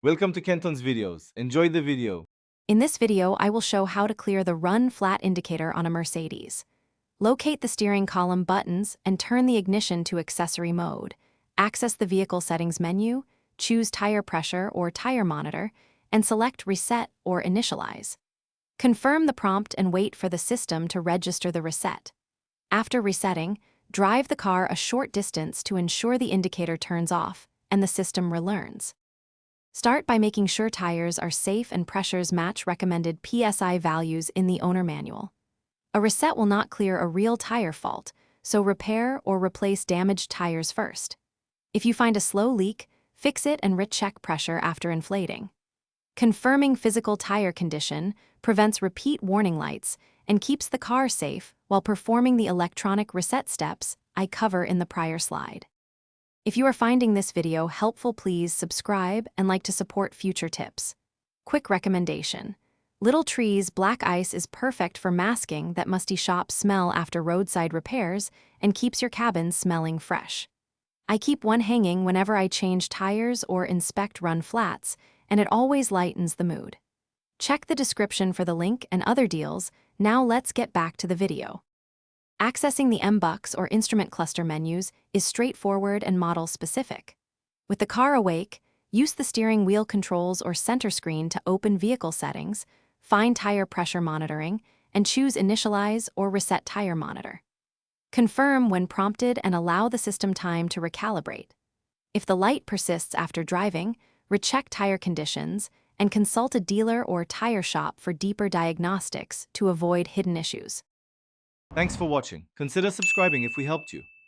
Welcome to Kenton's videos. Enjoy the video. In this video, I will show how to clear the run flat indicator on a Mercedes. Locate the steering column buttons and turn the ignition to accessory mode. Access the vehicle settings menu, choose tire pressure or tire monitor, and select reset or initialize. Confirm the prompt and wait for the system to register the reset. After resetting, drive the car a short distance to ensure the indicator turns off and the system relearns. Start by making sure tires are safe and pressures match recommended PSI values in the owner manual. A reset will not clear a real tire fault, so repair or replace damaged tires first. If you find a slow leak, fix it and recheck pressure after inflating. Confirming physical tire condition prevents repeat warning lights and keeps the car safe while performing the electronic reset steps I cover in the prior slide. If you are finding this video helpful, please subscribe and like to support future tips. Quick recommendation. Little Tree's black ice is perfect for masking that musty shop smell after roadside repairs and keeps your cabin smelling fresh. I keep one hanging whenever I change tires or inspect run flats, and it always lightens the mood. Check the description for the link and other deals. Now let's get back to the video. Accessing the MBUX or instrument cluster menus is straightforward and model-specific. With the car awake, use the steering wheel controls or center screen to open vehicle settings, find tire pressure monitoring, and choose Initialize or Reset Tire Monitor. Confirm when prompted and allow the system time to recalibrate. If the light persists after driving, recheck tire conditions and consult a dealer or tire shop for deeper diagnostics to avoid hidden issues. Thanks for watching. Consider subscribing if we helped you.